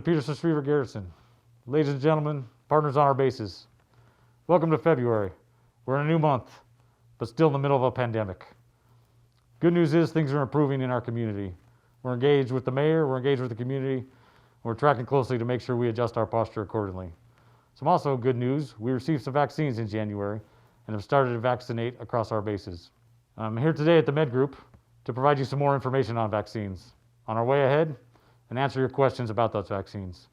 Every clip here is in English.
Peterson Streaver Garrison. Ladies and gentlemen, partners on our bases, welcome to February. We're in a new month, but still in the middle of a pandemic. Good news is things are improving in our community. We're engaged with the mayor, we're engaged with the community, and we're tracking closely to make sure we adjust our posture accordingly. Some also good news, we received some vaccines in January and have started to vaccinate across our bases. I'm here today at the Med Group to provide you some more information on vaccines, on our way ahead, and answer your questions about those vaccines.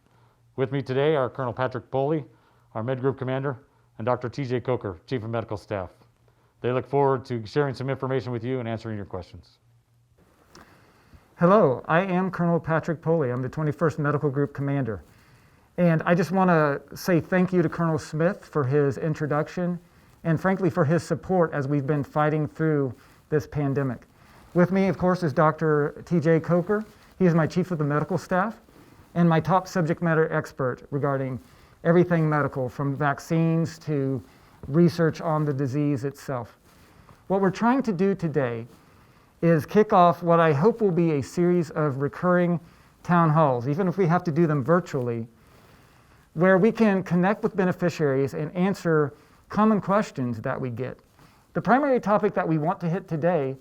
With me today are Colonel Patrick Pohle, our Med Group Commander, and Dr. TJ Coker, Chief of Medical Staff. They look forward to sharing some information with you and answering your questions. Hello, I am Colonel Patrick Pohle. I'm the 21st Medical Group Commander. And I just want to say thank you to Colonel Smith for his introduction and frankly for his support as we've been fighting through this pandemic. With me, of course, is Dr. TJ Coker. He is my Chief of the Medical Staff and my top subject matter expert regarding everything medical, from vaccines to research on the disease itself. What we're trying to do today is kick off what I hope will be a series of recurring town halls, even if we have to do them virtually, where we can connect with beneficiaries and answer common questions that we get. The primary topic that we want to hit today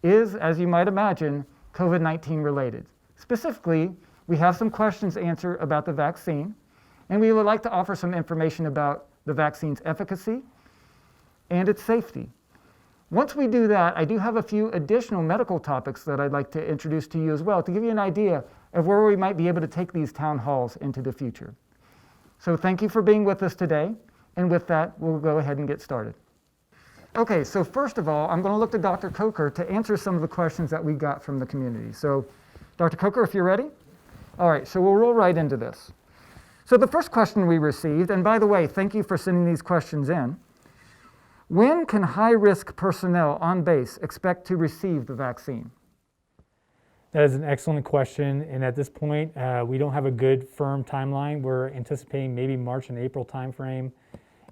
is, as you might imagine, COVID-19 related. Specifically, we have some questions to answer about the vaccine, and we would like to offer some information about the vaccine's efficacy and its safety. Once we do that, I do have a few additional medical topics that I'd like to introduce to you as well to give you an idea of where we might be able to take these town halls into the future. So thank you for being with us today, and with that, we'll go ahead and get started. Okay, so first of all, I'm going to look to Dr. Coker to answer some of the questions that we got from the community. So Dr. Coker, if you're ready. All right, so we'll roll right into this. So the first question we received, and by the way, thank you for sending these questions in. When can high-risk personnel on base expect to receive the vaccine? That is an excellent question, and at this point, we don't have a good firm timeline. We're anticipating maybe March and April timeframe.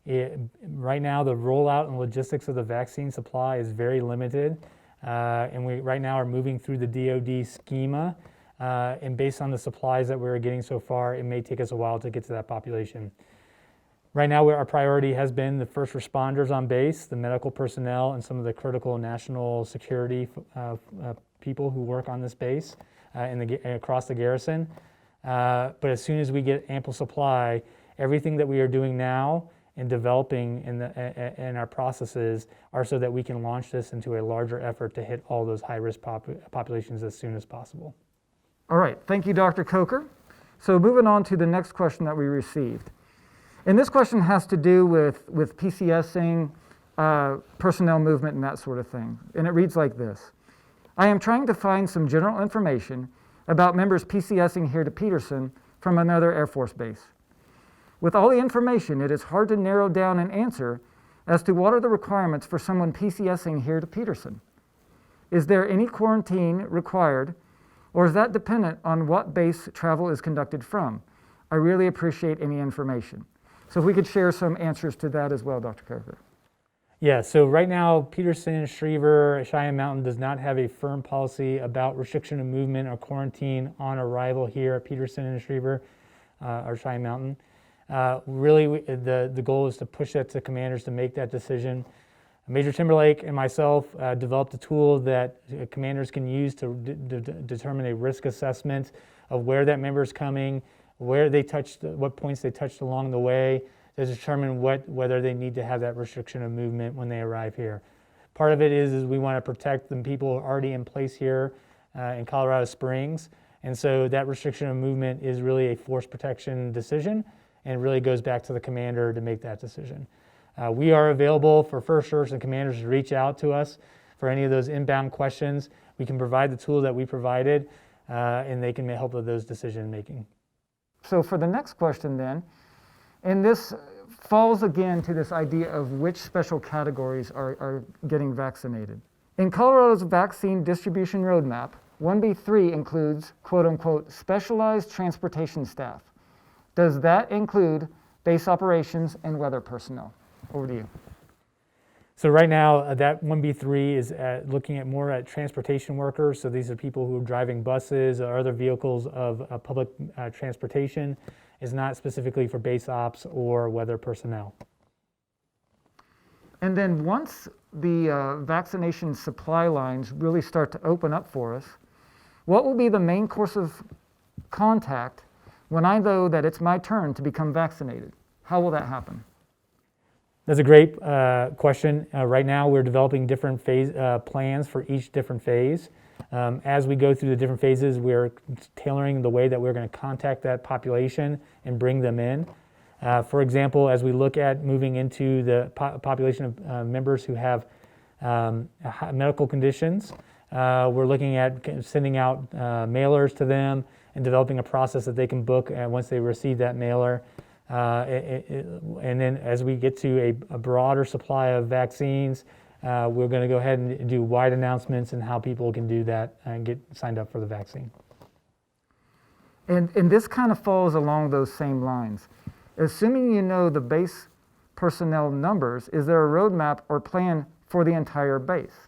Right now, the rollout and logistics of the vaccine supply is very limited, and we right now are moving through the DoD schema, and based on the supplies that we're getting so far, it may take us a while to get to that population. Right now, our priority has been the first responders on base, the medical personnel, and some of the critical national security people who work on this base across the garrison. But as soon as we get ample supply, everything that we are doing now and developing in our processes are so that we can launch this into a larger effort to hit all those high-risk populations as soon as possible. All right, thank you, Dr. Coker. So moving on to the next question that we received. And this question has to do with PCSing, personnel movement, and that sort of thing. And it reads like this. I am trying to find some general information about members PCSing here to Peterson from another Air Force base. With all the information, it is hard to narrow down an answer as to what are the requirements for someone PCSing here to Peterson. Is there any quarantine required, or is that dependent on what base travel is conducted from? I really appreciate any information. So if we could share some answers to that as well, Dr. Coker. Yeah, so right now, Peterson, Schriever, Cheyenne Mountain does not have a firm policy about restriction of movement or quarantine on arrival here at Peterson and Schriever or Cheyenne Mountain. Really, the goal is to push that to commanders to make that decision. Major Timberlake and myself developed a tool that commanders can use to determine a risk assessment of where that member is coming, where they touched, what points they touched along the way, to determine whether they need to have that restriction of movement when they arrive here. Part of it is we want to protect the people already in place here in Colorado Springs, and so that restriction of movement is really a force protection decision, and it really goes back to the commander to make that decision. We are available for first sergeants and commanders to reach out to us for any of those inbound questions. We can provide the tool that we provided, and they can help with those decision making. So for the next question then, and this falls again to this idea of which special categories are getting vaccinated. In Colorado's vaccine distribution roadmap, 1B3 includes quote-unquote specialized transportation staff. Does that include base operations and weather personnel? Over to you. So right now, that 1B3 is looking at more at transportation workers. So these are people who are driving buses or other vehicles of public transportation. Is not specifically for base ops or weather personnel. And then once the vaccination supply lines really start to open up for us, what will be the main course of contact when I know that it's my turn to become vaccinated? How will that happen? That's a great question. Right now, we're developing different plans for each different phase. As we go through the different phases, we're tailoring the way that we're going to contact that population and bring them in. For example, as we look at moving into the population of members who have medical conditions, we're looking at sending out mailers to them and developing a process that they can book once they receive that mailer. And then as we get to a broader supply of vaccines, we're going to go ahead and do wide announcements and how people can do that and get signed up for the vaccine. And this kind of falls along those same lines. Assuming you know the base personnel numbers, is there a roadmap or plan for the entire base?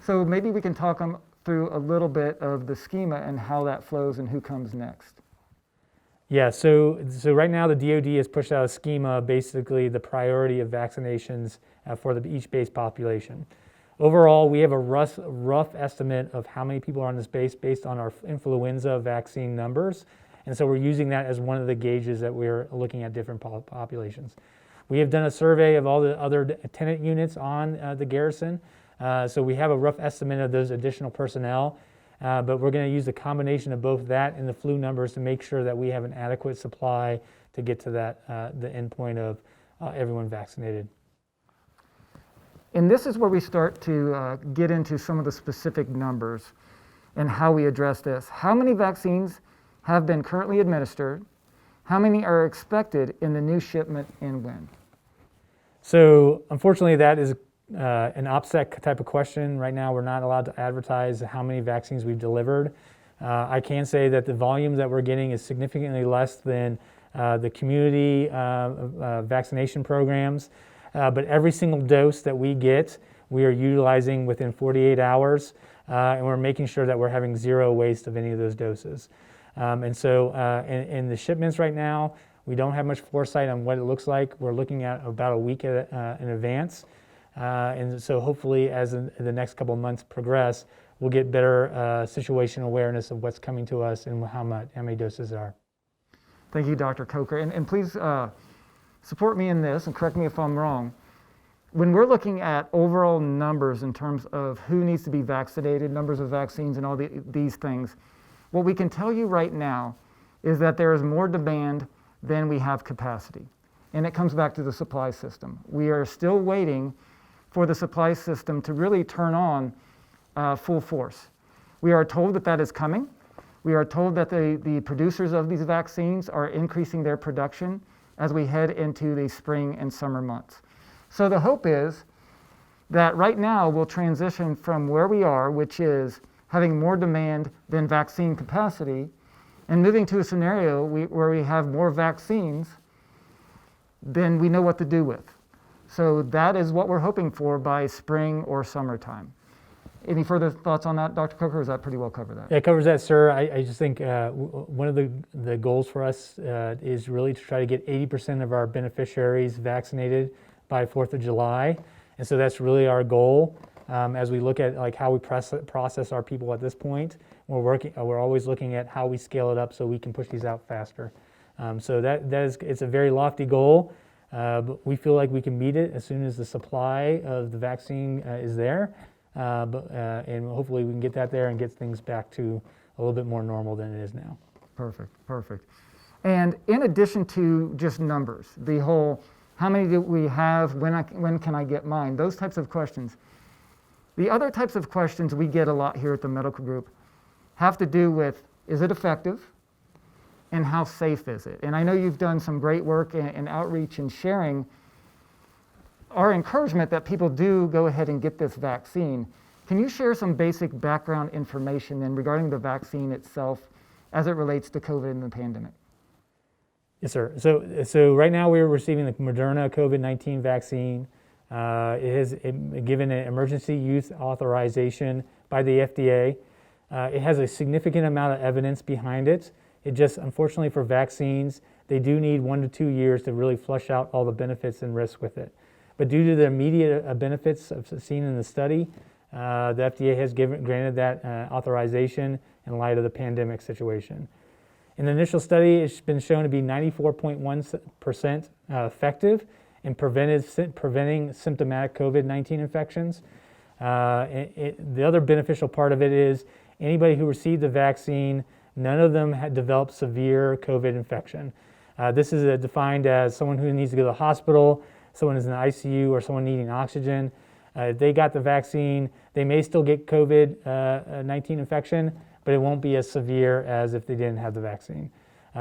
So maybe we can talk through a little bit of the schema and how that flows and who comes next. Yeah, so right now the DoD has pushed out a schema, basically the priority of vaccinations for each base population. Overall, we have a rough estimate of how many people are on this base based on our influenza vaccine numbers. And so we're using that as one of the gauges that we're looking at different populations. We have done a survey of all the other tenant units on the garrison. So we have a rough estimate of those additional personnel. But we're going to use a combination of both that and the flu numbers to make sure that we have an adequate supply to get to that the endpoint of everyone vaccinated. And this is where we start to get into some of the specific numbers and how we address this. How many vaccines have been currently administered? How many are expected in the new shipment and when? So unfortunately, that is an OPSEC type of question. Right now, we're not allowed to advertise how many vaccines we've delivered. I can say that the volume that we're getting is significantly less than the community vaccination programs. But every single dose that we get, we are utilizing within 48 hours, and we're making sure that we're having zero waste of any of those doses. And so in the shipments right now, we don't have much foresight on what it looks like. We're looking at about a week in advance. And so hopefully as the next couple of months progress, we'll get better situation awareness of what's coming to us and how many doses there are. Thank you, Dr. Coker. And please support me in this and correct me if I'm wrong. When we're looking at overall numbers in terms of who needs to be vaccinated, numbers of vaccines and all these things, what we can tell you right now is that there is more demand than we have capacity. And it comes back to the supply system. We are still waiting for the supply system to really turn on full force. We are told that that is coming. We are told that the producers of these vaccines are increasing their production as we head into the spring and summer months. So the hope is that right now we'll transition from where we are, which is having more demand than vaccine capacity, and moving to a scenario where we have more vaccines than we know what to do with. So that is what we're hoping for by spring or summertime. Any further thoughts on that, Dr. Coker, or does that pretty well cover that? Yeah, it covers that, sir. I just think one of the goals for us is really to try to get 80% of our beneficiaries vaccinated by 4th of July. And so that's really our goal. As we look at like how we process our people at this point, we're always looking at how we scale it up so we can push these out faster. So it's a very lofty goal, but we feel like we can meet it as soon as the supply of the vaccine is there. And hopefully we can get that there and get things back to a little bit more normal than it is now. Perfect. And in addition to just numbers, the whole how many do we have, when can I get mine, those types of questions. The other types of questions we get a lot here at the medical group have to do with, is it effective and how safe is it? And I know you've done some great work in outreach and sharing our encouragement that people do go ahead and get this vaccine. Can you share some basic background information then regarding the vaccine itself as it relates to COVID and the pandemic? Yes, sir. So right now we're receiving the Moderna COVID-19 vaccine. It has given an emergency use authorization by the FDA. It has a significant amount of evidence behind it. It just, unfortunately for vaccines, they do need 1 to 2 years to really flush out all the benefits and risks with it. But due to the immediate benefits seen in the study, the FDA has granted that authorization in light of the pandemic situation. In the initial study, it's been shown to be 94.1% effective in preventing symptomatic COVID-19 infections. The other beneficial part of it is anybody who received the vaccine, none of them had developed severe COVID infection. This is defined as someone who needs to go to the hospital, someone who's in the ICU, or someone needing oxygen. If they got the vaccine, they may still get COVID-19 infection, but it won't be as severe as if they didn't have the vaccine.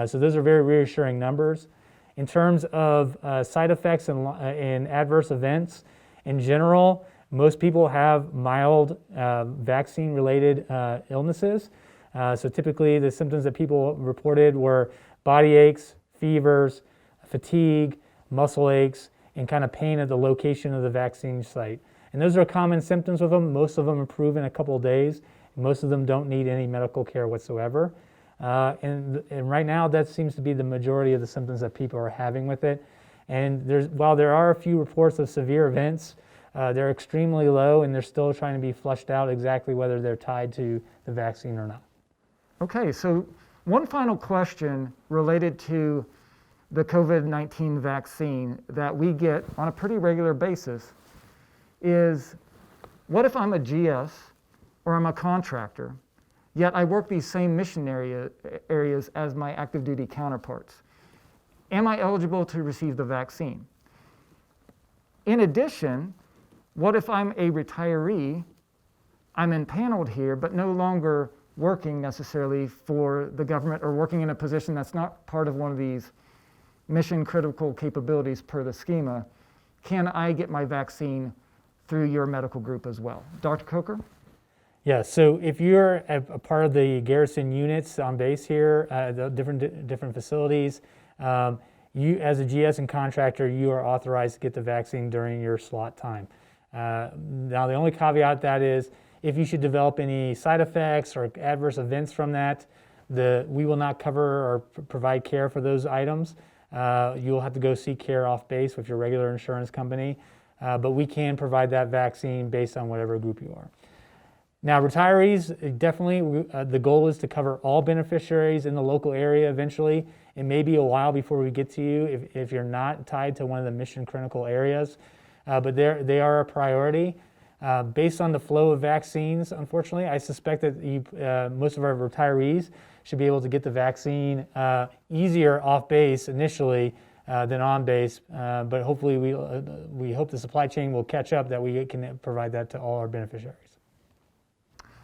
So those are very reassuring numbers. In terms of side effects and adverse events, in general, most people have mild vaccine-related illnesses. So typically the symptoms that people reported were body aches, fevers, fatigue, muscle aches, and kind of pain at the location of the vaccine site. And those are common symptoms with them. Most of them improve in a couple of days. Most of them don't need any medical care whatsoever. And right now, that seems to be the majority of the symptoms that people are having with it. And while there are a few reports of severe events, they're extremely low, and they're still trying to be flushed out exactly whether they're tied to the vaccine or not. Okay, so one final question related to the COVID-19 vaccine that we get on a pretty regular basis is, what if I'm a GS or I'm a contractor, yet I work these same mission areas as my active duty counterparts? Am I eligible to receive the vaccine? In addition, what if I'm a retiree, I'm empaneled here, but no longer working necessarily for the government or working in a position that's not part of one of these mission critical capabilities per the schema? Can I get my vaccine through your medical group as well? Dr. Coker? Yeah, so if you're a part of the garrison units on base here, the different facilities, you as a GS and contractor, you are authorized to get the vaccine during your slot time. Now the only caveat that is, if you should develop any side effects or adverse events from that, we will not cover or provide care for those items. You'll have to go seek care off base with your regular insurance company, but we can provide that vaccine based on whatever group you are. Now, retirees, definitely the goal is to cover all beneficiaries in the local area eventually. It may be a while before we get to you if you're not tied to one of the mission critical areas, but they are a priority. Based on the flow of vaccines, unfortunately, I suspect that most of our retirees should be able to get the vaccine easier off base initially than on base, but hopefully we hope the supply chain will catch up that we can provide that to all our beneficiaries.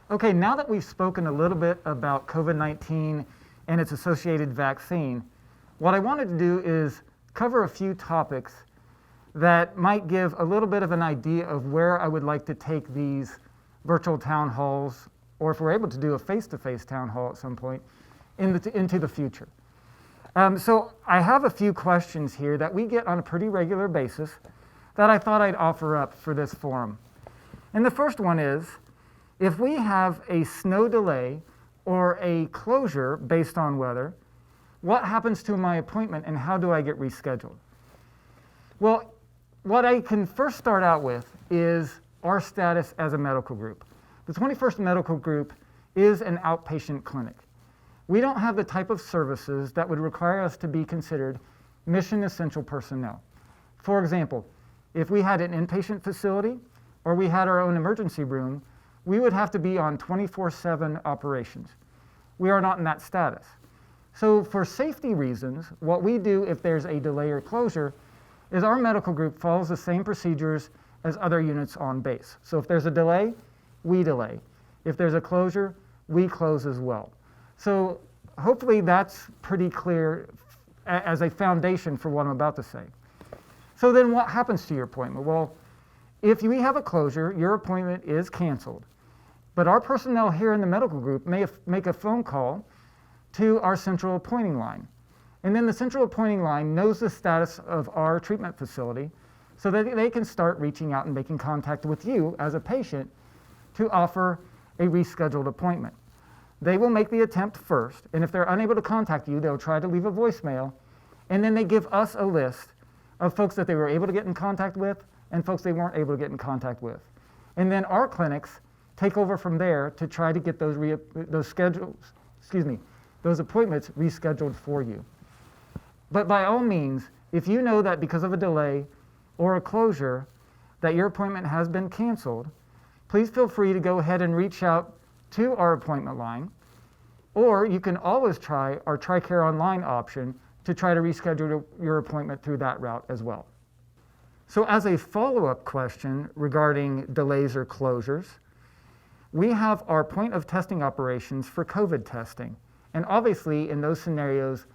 Okay, now that we've spoken a little bit about COVID-19 and its associated vaccine, what I wanted to do is cover a few topics that might give a little bit of an idea of where I would like to take these virtual town halls, or if we're able to do a face-to-face town hall at some point, into the future. So I have a few questions here that we get on a pretty regular basis that I thought I'd offer up for this forum. And the first one is, if we have a snow delay or a closure based on weather, what happens to my appointment and how do I get rescheduled? Well, what I can first start out with is our status as a medical group. The 21st Medical Group is an outpatient clinic. We don't have the type of services that would require us to be considered mission essential personnel. For example, if we had an inpatient facility or we had our own emergency room, we would have to be on 24/7 operations. We are not in that status. So for safety reasons, what we do if there's a delay or closure is our medical group follows the same procedures as other units on base. So if there's a delay, we delay. If there's a closure, we close as well. So hopefully that's pretty clear as a foundation for what I'm about to say. So then what happens to your appointment? Well, if we have a closure, your appointment is canceled. But our personnel here in the medical group may make a phone call to our central appointing line. And then the central appointing line knows the status of our treatment facility, so that they can start reaching out and making contact with you as a patient to offer a rescheduled appointment. They will make the attempt first, and if they're unable to contact you, they'll try to leave a voicemail, and then they give us a list of folks that they were able to get in contact with and folks they weren't able to get in contact with. And then our clinics take over from there to try to get those appointments rescheduled for you. But by all means, if you know that because of a delay or a closure that your appointment has been canceled, please feel free to go ahead and reach out to our appointment line, or you can always try our TRICARE Online option to try to reschedule your appointment through that route as well. So as a follow-up question regarding delays or closures, we have our point of testing operations for COVID testing. And obviously in those scenarios,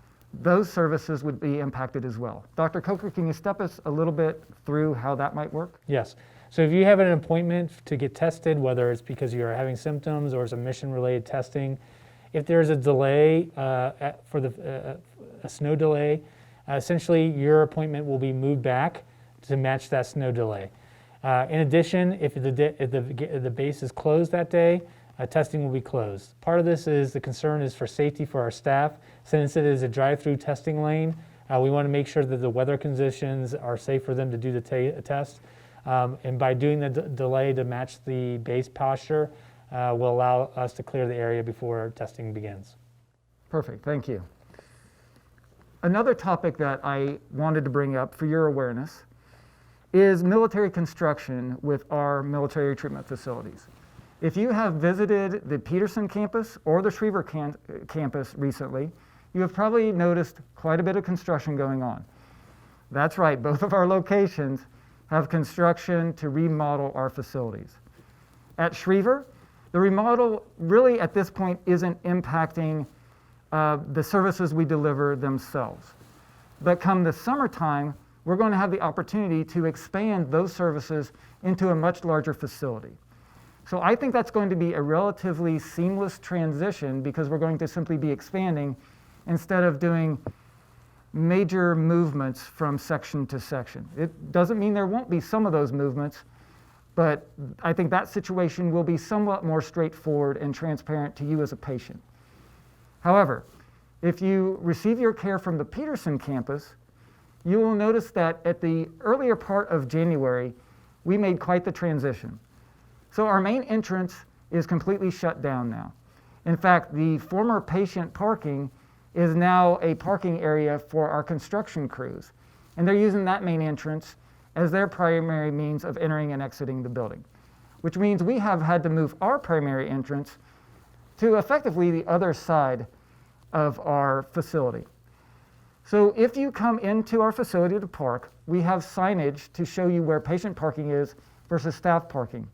those services would be impacted as well. Dr. Coker, can you step us a little bit through how that might work? Yes. So if you have an appointment to get tested, whether it's because you're having symptoms or it's a mission-related testing, if there's a delay a snow delay, essentially your appointment will be moved back to match that snow delay. In addition, if the base is closed that day, testing will be closed. Part of this is the concern is for safety for our staff. Since it is a drive-through testing lane, we want to make sure that the weather conditions are safe for them to do the test. And by doing the delay to match the base posture, will allow us to clear the area before testing begins. Perfect, thank you. Another topic that I wanted to bring up for your awareness is military construction with our military treatment facilities. If you have visited the Peterson campus or the Schriever campus recently, you have probably noticed quite a bit of construction going on. That's right, both of our locations have construction to remodel our facilities. At Schriever, the remodel really at this point isn't impacting the services we deliver themselves. But come the summertime, we're going to have the opportunity to expand those services into a much larger facility. So I think that's going to be a relatively seamless transition because we're going to simply be expanding instead of doing major movements from section to section. It doesn't mean there won't be some of those movements, but I think that situation will be somewhat more straightforward and transparent to you as a patient. However, if you receive your care from the Peterson campus, you will notice that at the earlier part of January, we made quite the transition. So our main entrance is completely shut down now. In fact, the former patient parking is now a parking area for our construction crews. And they're using that main entrance as their primary means of entering and exiting the building, which means we have had to move our primary entrance to effectively the other side of our facility. So if you come into our facility to park, we have signage to show you where patient parking is versus staff parking.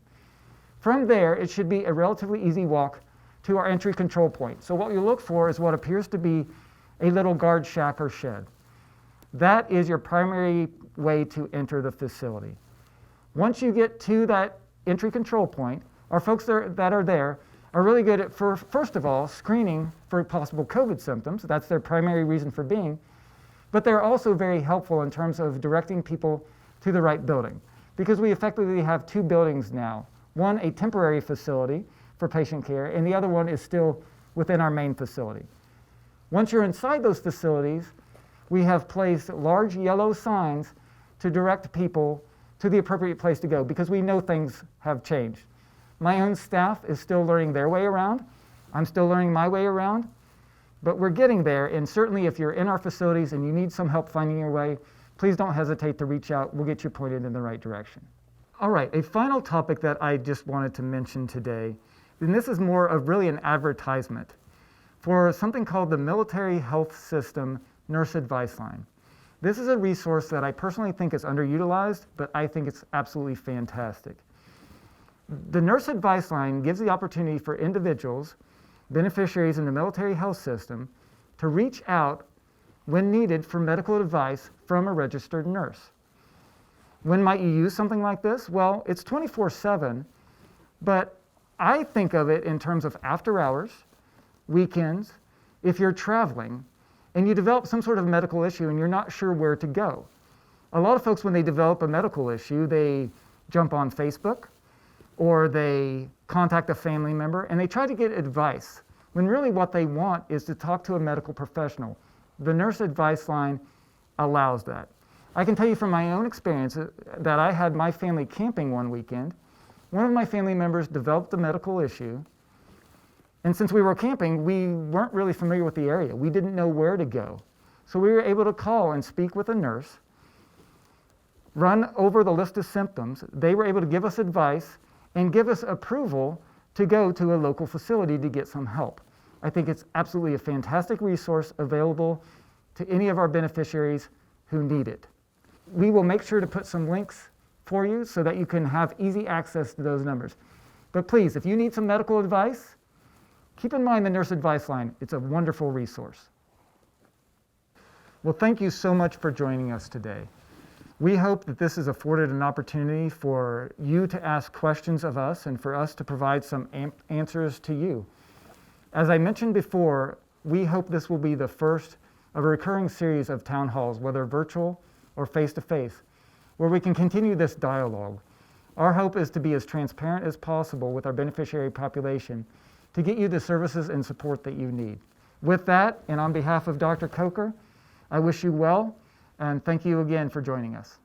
From there, it should be a relatively easy walk to our entry control point. So what you look for is what appears to be a little guard shack or shed. That is your primary way to enter the facility. Once you get to that entry control point, our folks that are there are really good at, first of all, screening for possible COVID symptoms. That's their primary reason for being. But they're also very helpful in terms of directing people to the right building, because we effectively have two buildings now. One, a temporary facility for patient care, and the other one is still within our main facility. Once you're inside those facilities, we have placed large yellow signs to direct people to the appropriate place to go, because we know things have changed. My own staff is still learning their way around. I'm still learning my way around. But we're getting there, and certainly if you're in our facilities and you need some help finding your way, please don't hesitate to reach out. We'll get you pointed in the right direction. All right, a final topic that I just wanted to mention today, and this is more of really an advertisement for something called the Military Health System Nurse Advice Line. This is a resource that I personally think is underutilized, but I think it's absolutely fantastic. The Nurse Advice Line gives the opportunity for individuals, beneficiaries in the military health system, to reach out when needed for medical advice from a registered nurse. When might you use something like this? Well, it's 24/7, but I think of it in terms of after hours, weekends, if you're traveling and you develop some sort of medical issue and you're not sure where to go. A lot of folks, when they develop a medical issue, they jump on Facebook or they contact a family member and they try to get advice, when really what they want is to talk to a medical professional. The nurse advice line allows that. I can tell you from my own experience that I had my family camping one weekend. One of my family members developed a medical issue, and since we were camping, we weren't really familiar with the area. We didn't know where to go. So we were able to call and speak with a nurse, run over the list of symptoms. They were able to give us advice and give us approval to go to a local facility to get some help. I think it's absolutely a fantastic resource available to any of our beneficiaries who need it. We will make sure to put some links for you so that you can have easy access to those numbers. But please, if you need some medical advice, keep in mind the nurse advice line. It's a wonderful resource. Well, thank you so much for joining us today. We hope that this has afforded an opportunity for you to ask questions of us and for us to provide some answers to you. As I mentioned before, we hope this will be the first of a recurring series of town halls, whether virtual or face-to-face, where we can continue this dialogue. Our hope is to be as transparent as possible with our beneficiary population to get you the services and support that you need. With that, and on behalf of Dr. Coker, I wish you well, and thank you again for joining us.